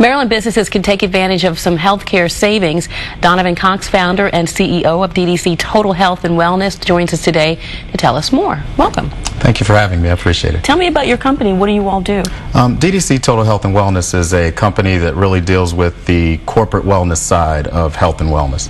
Maryland businesses can take advantage of some healthcare savings. Donavan, founder and CEO of DDC Total Health and Wellness, joins us today to tell us more. Welcome. Thank you for having me. I appreciate it. Tell me about your company. What do you all do? DDC Total Health and Wellness is a company that really deals with the corporate wellness side of health and wellness.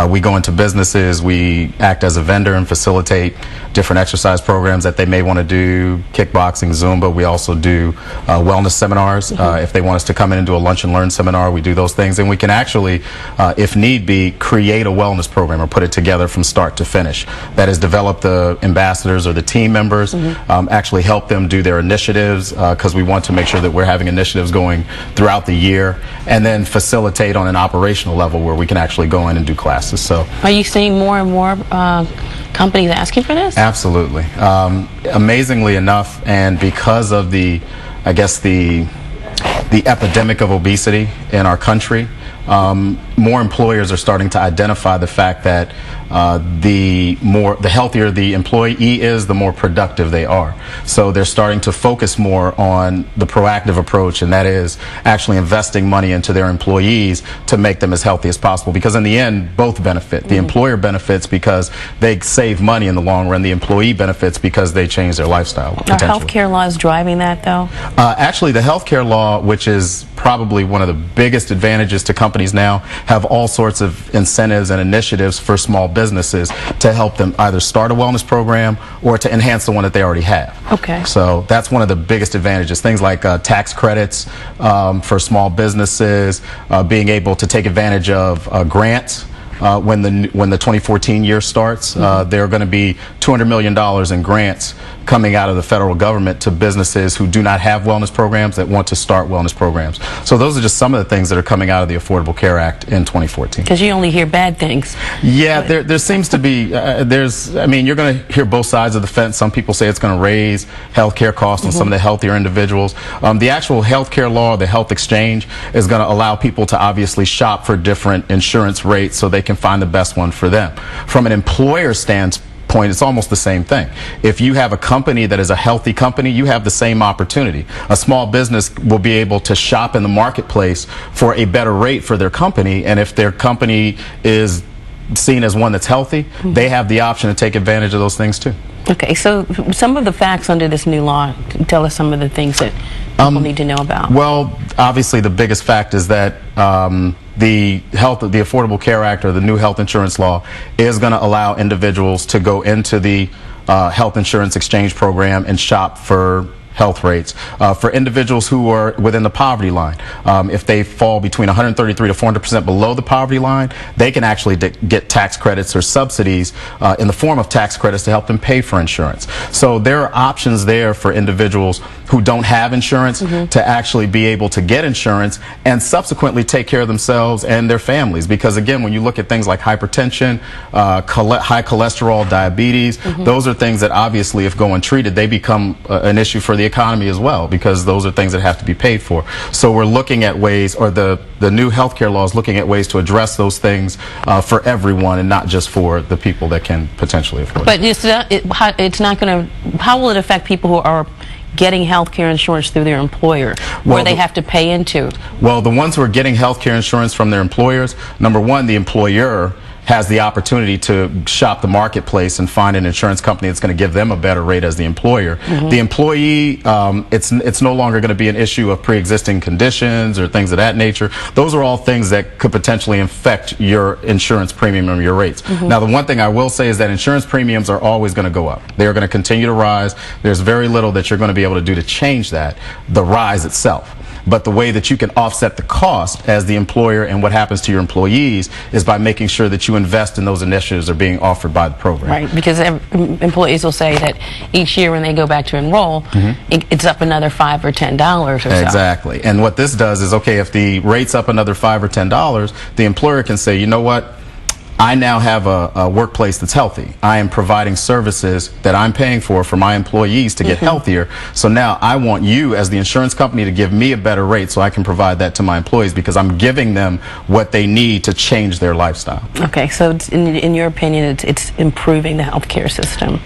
We go into businesses, we act as a vendor and facilitate different exercise programs that they may want to do, kickboxing, Zumba. We also do wellness seminars. If they want us to come in and do a lunch and learn seminar, we do those things. And we can actually, if need be, create a wellness program or put it together from start to finish. That is, develop the ambassadors or the team members, actually help them do their initiatives, because we want to make sure that we're having initiatives going throughout the year, and then facilitate on an operational level where we can actually go in and do classes. So, are you seeing more and more companies asking for this? Absolutely. Amazingly enough, and because of the epidemic of obesity in our country, more employers are starting to identify the fact that the healthier the employee is, the more productive they are. So they're starting to focus more on the proactive approach, and that is actually investing money into their employees to make them as healthy as possible. Because in the end, both benefit. The employer benefits because they save money in the long run. The employee benefits because they change their lifestyle. Are healthcare laws driving that, though? Actually, the healthcare law, which is probably one of the biggest advantages to companies now, have all sorts of incentives and initiatives for small businesses to help them either start a wellness program or to enhance the one that they already have. Okay. So that's one of the biggest advantages. Things like tax credits for small businesses, being able to take advantage of grants. When the 2014 year starts, there are going to be $200 million in grants coming out of the federal government to businesses who do not have wellness programs that want to start wellness programs. So those are just some of the things that are coming out of the Affordable Care Act in 2014. Because you only hear bad things. Yeah, there seems to be, you're going to hear both sides of the fence. Some people say it's going to raise health care costs on some of the healthier individuals. The actual health care law, the health exchange, is going to allow people to obviously shop for different insurance rates so they can find the best one for them. From an employer standpoint, it's almost the same thing. If you have a company that is a healthy company, you have the same opportunity. A small business will be able to shop in the marketplace for a better rate for their company, and if their company is seen as one that's healthy, they have the option to take advantage of those things too. Okay, so some of the facts under this new law, tell us some of the things that people need to know about. Well, obviously the biggest fact is that the Affordable Care Act, or the new health insurance law, is going to allow individuals to go into the health insurance exchange program and shop for health rates. For individuals who are within the poverty line, if they fall between 133 to 400% below the poverty line, they can actually get tax credits or subsidies in the form of tax credits to help them pay for insurance. So there are options there for individuals who don't have insurance to actually be able to get insurance and subsequently take care of themselves and their families. Because again, when you look at things like hypertension, high cholesterol, diabetes, those are things that obviously, if go untreated, they become an issue for the economy as well, because those are things that have to be paid for. So we're looking at ways, or the new healthcare law is looking at ways to address those things for everyone, and not just for the people that can potentially afford it. But it's not going to, how will it affect people who are getting health care insurance through their employer, where they have to pay into? Well, the ones who are getting health care insurance from their employers, number one, the employer has the opportunity to shop the marketplace and find an insurance company that's going to give them a better rate as the employer. The employee, it's no longer going to be an issue of pre-existing conditions or things of that nature. Those are all things that could potentially affect your insurance premium or your rates. Now, the one thing I will say is that insurance premiums are always going to go up. They are going to continue to rise. There's very little that you're going to be able to do to change that, the rise itself. But the way that you can offset the cost as the employer and what happens to your employees is by making sure that you invest in those initiatives that are being offered by the program. Right, because employees will say that each year when they go back to enroll, it's up another $5 or $10 or so. Exactly. And what this does is, okay, if the rate's up another $5 or $10, the employer can say, you know what, I now have a workplace that's healthy. I am providing services that I'm paying for my employees to get healthier. So now I want you as the insurance company to give me a better rate so I can provide that to my employees, because I'm giving them what they need to change their lifestyle. Okay, so in your opinion, it's improving the healthcare system.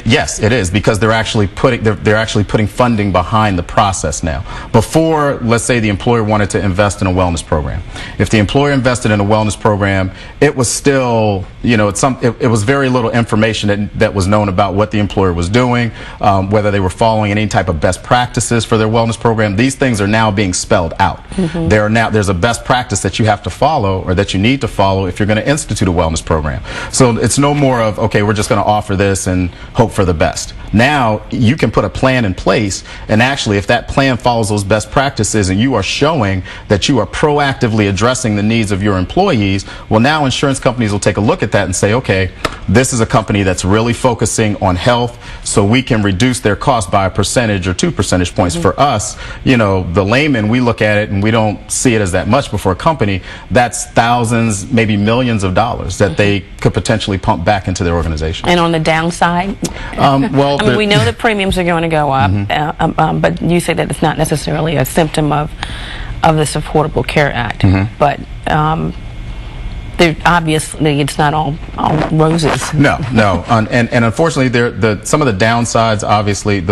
Yes, it is, because they're actually putting funding behind the process now. Before, let's say the employer wanted to invest in a wellness program. If the employer invested in a wellness program, it was still, you know, it was very little information that was known about what the employer was doing, whether they were following any type of best practices for their wellness program. These things are now being spelled out. There's a best practice that you have to follow, or that you need to follow, if you're going to institute a wellness program. So it's no more of, okay, we're just going to offer this and hope for the best. Now you can put a plan in place, and actually, if that plan follows those best practices and you are showing that you are proactively addressing the needs of your employees, well, now insurance companies will take a look at that and say, okay, this is a company that's really focusing on health, so we can reduce their cost by a percentage or 2 percentage points. For us, you know, the layman, we look at it and we don't see it as that much, but for a company, that's thousands, maybe millions of dollars that they could potentially pump back into their organization. And on the downside? Well, I mean, we know that premiums are going to go up, but you say that it's not necessarily a symptom of this Affordable Care Act. But obviously, it's not all roses. No. And unfortunately, some of the downsides, obviously,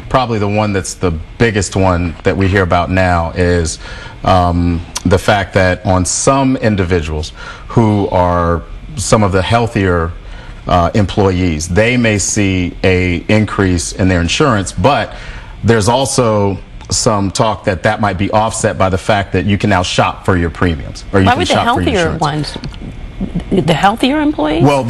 probably the one that's the biggest one that we hear about now is the fact that on some individuals who are some of the healthier employees, they may see a increase in their insurance, but there's also some talk that might be offset by the fact that you can now shop for your premiums, or you Why can would shop the for your healthier insurance. ones, the healthier employees? Well,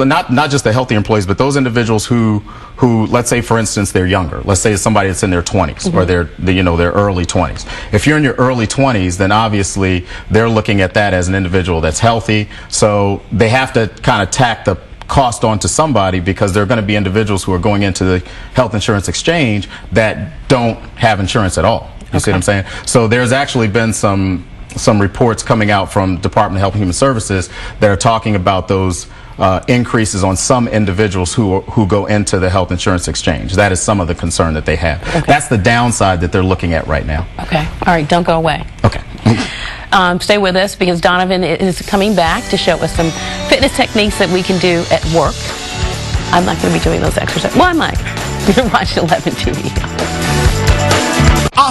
not just the healthy employees, but those individuals who, let's say, for instance, they're younger. Let's say it's somebody that's in their 20s or their early 20s. If you're in your early 20s, then obviously they're looking at that as an individual that's healthy. So they have to kind of tack the cost onto somebody, because there are going to be individuals who are going into the health insurance exchange that don't have insurance at all. You see what I'm saying? So there's actually been some reports coming out from Department of Health and Human Services that are talking about those increases on some individuals who go into the health insurance exchange. That is some of the concern that they have. That's the downside that they're looking at right now. Okay. All right. Don't go away. Okay. Stay with us, because Donavan is coming back to show us some fitness techniques that we can do at work. I'm not going to be doing those exercises. Well, I might. You're watching 11 TV.